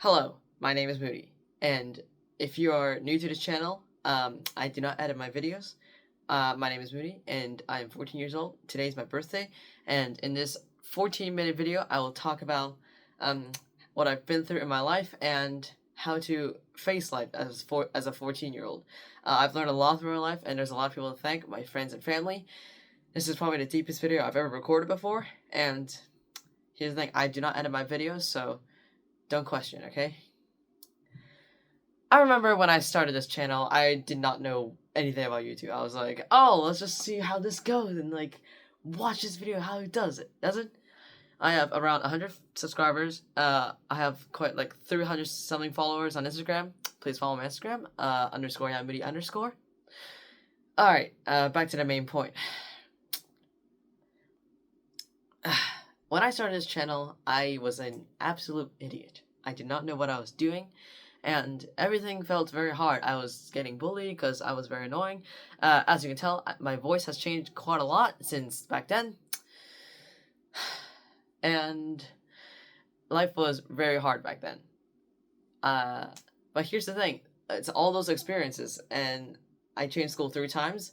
Hello, my name is Moody, and if you are new to this channel, I do not edit my videos. My name is Moody, and I am 14 years old. Today is my birthday, and in this 14-minute video, I will talk about um, what I've been through in my life and how to face life as a 14-year-old. I've learned a lot through my life, and there's a lot of people to thank, my friends and family. This is probably the deepest video I've ever recorded before, and here's the thing, I do not edit my videos, so don't question, okay? I remember when I started this channel, I did not know anything about YouTube. I was like, oh, let's just see how this goes and like watch this video how it does it. Does it? I have around 100 subscribers. I have quite like 300 something followers on Instagram. Please follow my Instagram, _YaMoody_. Alright, back to the main point. When I started this channel, I was an absolute idiot. I did not know what I was doing, and everything felt very hard. I was getting bullied because I was very annoying. As you can tell, my voice has changed quite a lot since back then, and life was very hard back then. But here's the thing, it's all those experiences, and I changed school 3 times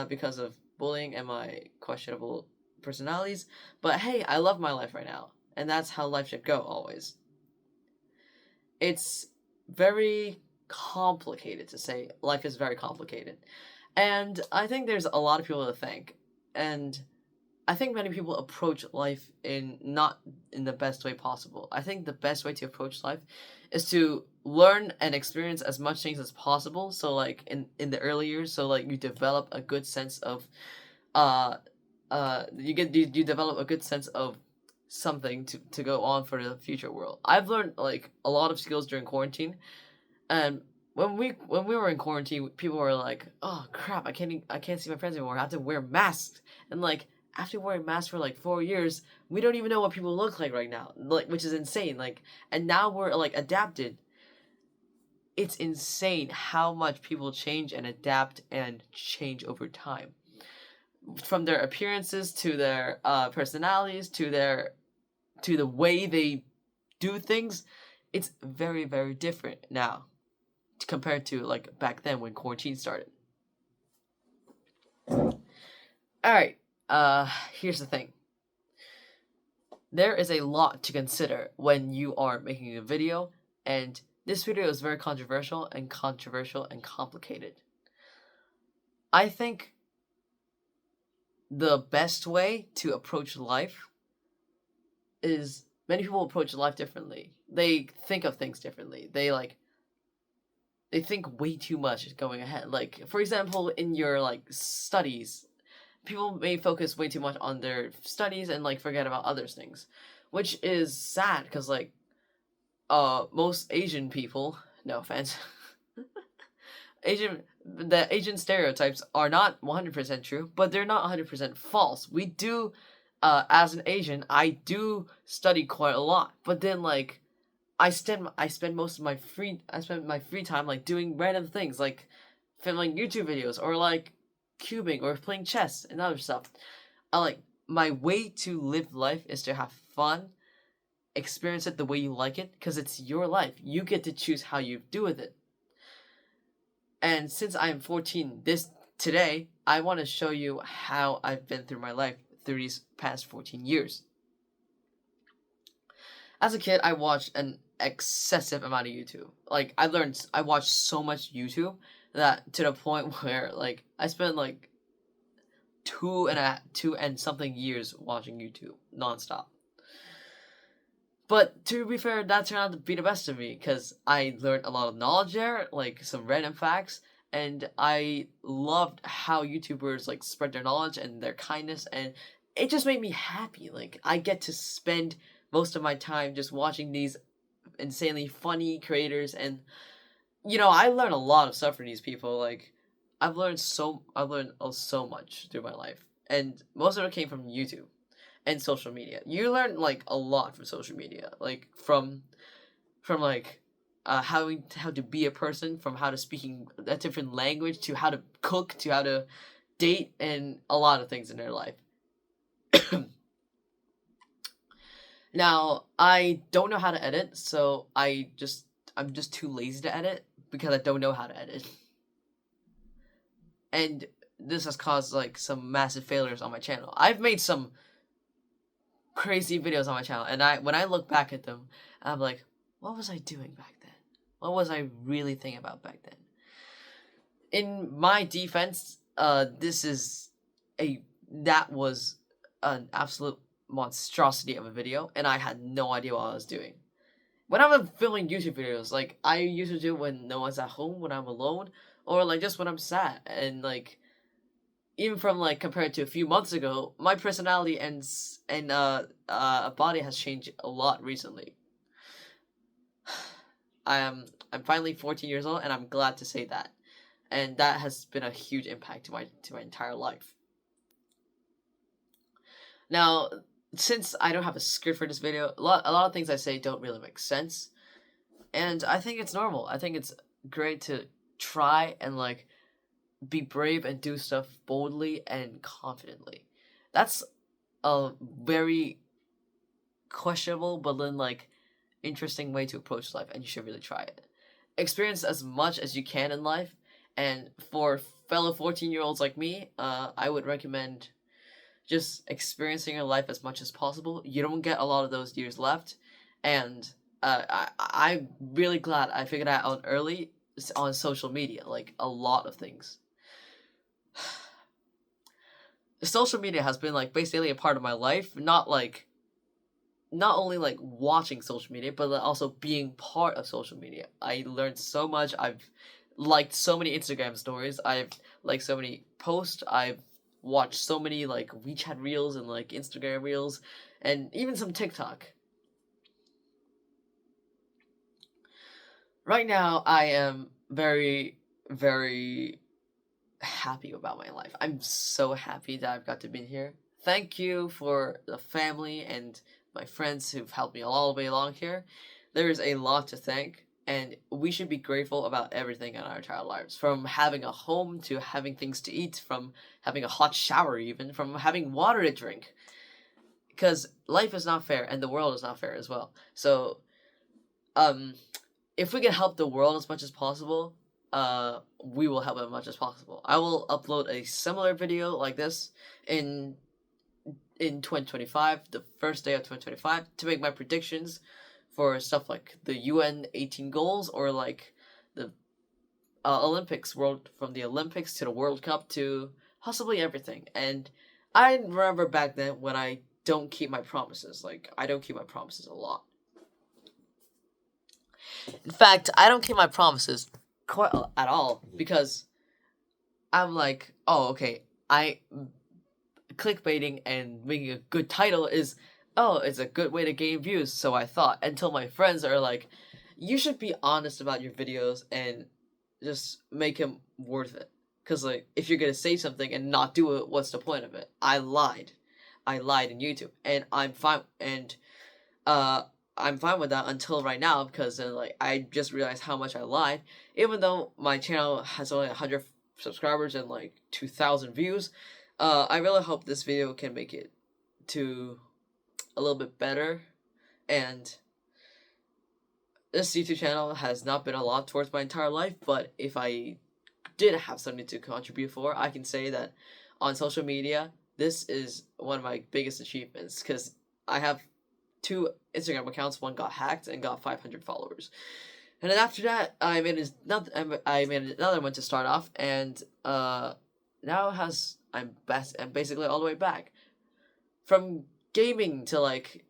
because of bullying and my questionable personalities, but hey, I love my life right now, and that's how life should go always. It's very complicated to say. Life is very complicated, and I think there's a lot of people to thank, and I think many people approach life in not in the best way possible. I think the best way to approach life is to learn and experience as much things as possible, so like in the early years, so like you develop a good sense of uh you develop a good sense of something to go on for the future world. I've learned like a lot of skills during quarantine, and when we were in quarantine, people were like, "Oh crap, I can't see my friends anymore. I have to wear masks." And like after wearing masks for like 4 years, we don't even know what people look like right now. Like, which is insane. Like, and now we're like adapted. It's insane how much people change and adapt and change over time, from their appearances to their personalities to the way they do things. It's very, very different now compared to like back then when quarantine started. Alright, here's the thing. There is a lot to consider when you are making a video, and this video is very controversial and complicated. I think the best way to approach life is, many people approach life differently. They think of things differently. They think way too much going ahead. Like, for example, in your like studies, people may focus way too much on their studies and like forget about other things, which is sad because like most Asian people, no offense, the Asian stereotypes are not 100% true, but they're not 100% false. We do, as an Asian, I do study quite a lot, but then like I spend my free time like doing random things like filming YouTube videos or like cubing or playing chess and other stuff. I like, my way to live life is to have fun, experience it the way you like it, because it's your life. You get to choose how you do with it. And since I am 14 today, I want to show you how I've been through my life through these past 14 years. As a kid, I watched an excessive amount of YouTube. Like, I watched so much YouTube that to the point where like I spent like two and something years watching YouTube nonstop. But to be fair, that turned out to be the best of me because I learned a lot of knowledge there, like some random facts, and I loved how YouTubers like spread their knowledge and their kindness, and it just made me happy. Like, I get to spend most of my time just watching these insanely funny creators, and I learned a lot of stuff from these people. Like, I've learned so much through my life, and most of it came from YouTube and social media. You learn like a lot from social media, like from like how to be a person, from how to speaking a different language to how to cook to how to date, and a lot of things in their life. Now, I don't know how to edit, so I'm just too lazy to edit because I don't know how to edit. And this has caused like some massive failures on my channel. I've made some crazy videos on my channel, and when I look back at them, I'm like, what was I doing back then? What was I really thinking about back then? In my defense, that was an absolute monstrosity of a video, and I had no idea what I was doing. When I'm filming YouTube videos, like, I usually do when no one's at home, when I'm alone, or like just when I'm sad, and like, even from like compared to a few months ago, my personality and body has changed a lot recently. I'm finally 14 years old, and I'm glad to say that, and that has been a huge impact to my entire life. Now, since I don't have a script for this video, a lot of things I say don't really make sense, and I think it's normal. I think it's great to try and like be brave and do stuff boldly and confidently. That's a very questionable but then like interesting way to approach life, and you should really try it. Experience as much as you can in life, and for fellow 14-year-olds like me, I would recommend just experiencing your life as much as possible. You don't get a lot of those years left, and I'm really glad I figured that out early on social media, like a lot of things. Social media has been like basically a part of my life, not only like watching social media, but also being part of social media. I learned so much. I've liked so many Instagram stories. I've liked so many posts. I've watched so many like WeChat reels and like Instagram reels, and even some TikTok. Right now, I am very, very happy about my life. I'm so happy that I've got to be here. Thank you for the family and my friends who've helped me all the way along here. There is a lot to thank, and we should be grateful about everything in our entire lives. From having a home to having things to eat, from having a hot shower, even from having water to drink. Because life is not fair, and the world is not fair as well. So, if we can help the world as much as possible, we will help as much as possible. I will upload a similar video like this in 2025, the first day of 2025, to make my predictions for stuff like the UN 18 goals, or like the Olympics, from the Olympics to the World Cup to possibly everything. And I remember back then when I don't keep my promises. Like, I don't keep my promises a lot. In fact, I don't keep my promises quite at all, because I'm like, oh, okay, clickbaiting and making a good title is, oh, it's a good way to gain views, so I thought, until my friends are like, you should be honest about your videos and just make them worth it. Because, like, if you're gonna say something and not do it, what's the point of it? I lied in YouTube, and I'm fine, and I'm fine with that until right now, because then, like, I just realized how much I lied. Even though my channel has only 100 subscribers and like 2,000 views, I really hope this video can make it to a little bit better. And this YouTube channel has not been a lot towards my entire life, but if I did have something to contribute for, I can say that on social media, this is one of my biggest achievements, because I have 2 Instagram accounts. One got hacked and got 500 followers. And then after that, I made another one to start off, and now I'm basically all the way back. From gaming to like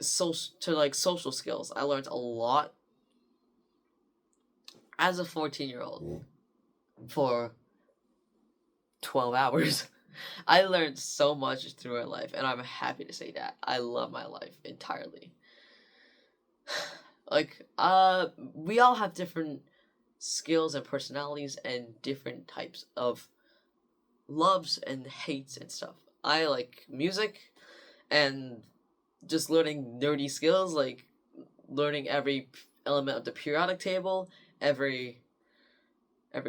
social skills, I learned a lot as a 14-year-old for 12 hours. I learned so much through my life, and I'm happy to say that. I love my life entirely. Like, we all have different skills and personalities and different types of loves and hates and stuff. I like music and just learning nerdy skills, like learning every element of the periodic table, every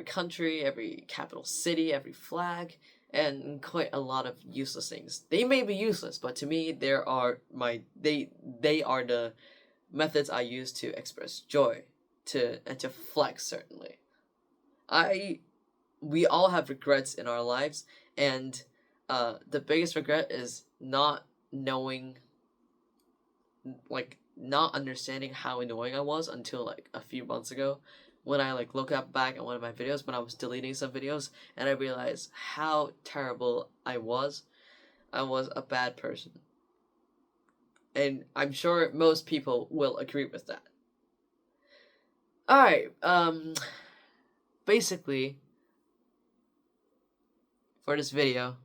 country, every capital city, every flag, and quite a lot of useless things. They may be useless, but to me, they are the methods I use to express joy, to flex. Certainly, we all have regrets in our lives, and the biggest regret is not knowing, like, not understanding how annoying I was until like a few months ago, when I like look up back at one of my videos when I was deleting some videos, and I realized how terrible I was. I was a bad person, and I'm sure most people will agree with that. All right, basically, for this video,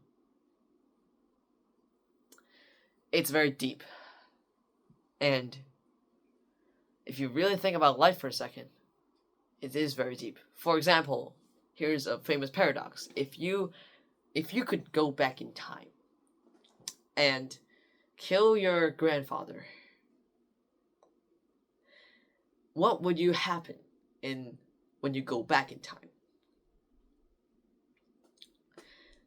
it's very deep. And if you really think about life for a second, it is very deep. For example, here's a famous paradox. If you could go back in time and kill your grandfather, what would you happen when you go back in time?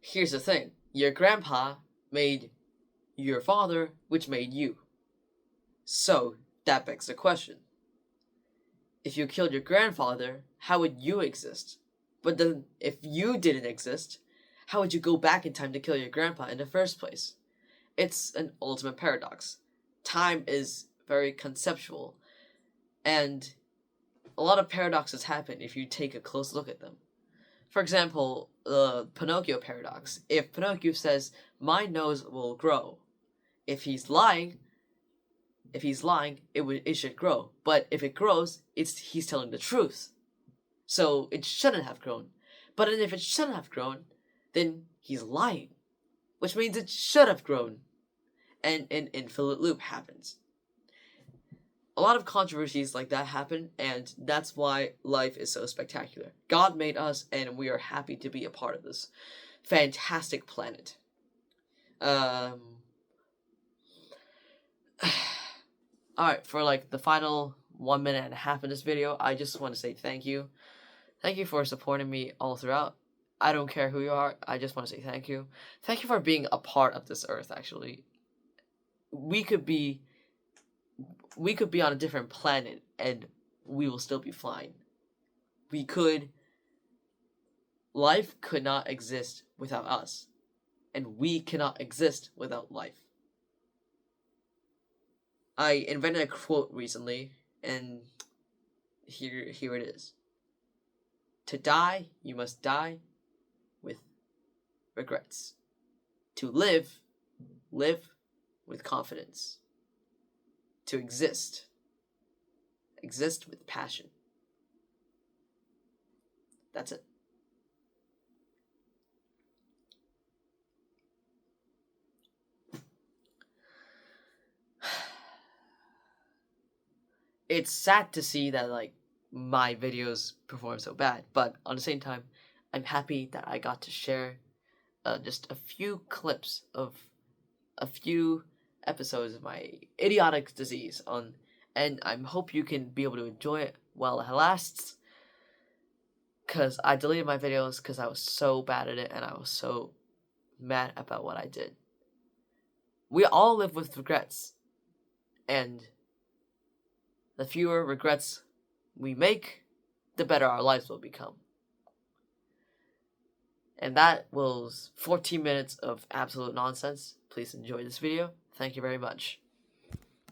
Here's the thing. Your grandpa made your father, which made you. So, that begs the question. If you killed your grandfather, how would you exist? But then, if you didn't exist, how would you go back in time to kill your grandpa in the first place? It's an ultimate paradox. Time is very conceptual, and a lot of paradoxes happen if you take a close look at them. For example, the Pinocchio paradox. If Pinocchio says, "My nose will grow," if he's lying, it should grow. But if it grows, he's telling the truth. So it shouldn't have grown. But if it shouldn't have grown, then he's lying, which means it should have grown. And an infinite loop happens. A lot of controversies like that happen, and that's why life is so spectacular. God made us, and we are happy to be a part of this fantastic planet. Alright, for like the final 1 minute and a half of this video, I just want to say thank you. Thank you for supporting me all throughout. I don't care who you are, I just want to say thank you. Thank you for being a part of this earth, actually. We could be on a different planet, and we will still be flying. Life could not exist without us, and we cannot exist without life. I invented a quote recently, and here it is. To die, you must die with regrets. To live with confidence. To exist with passion. That's it. It's sad to see that like my videos perform so bad, but on the same time, I'm happy that I got to share just a few clips of a few episodes of my idiotic disease and I hope you can be able to enjoy it while it lasts, because I deleted my videos because I was so bad at it and I was so mad about what I did. We all live with regrets, and the fewer regrets we make, the better our lives will become. And that was 14 minutes of absolute nonsense. Please enjoy this video. Thank you very much.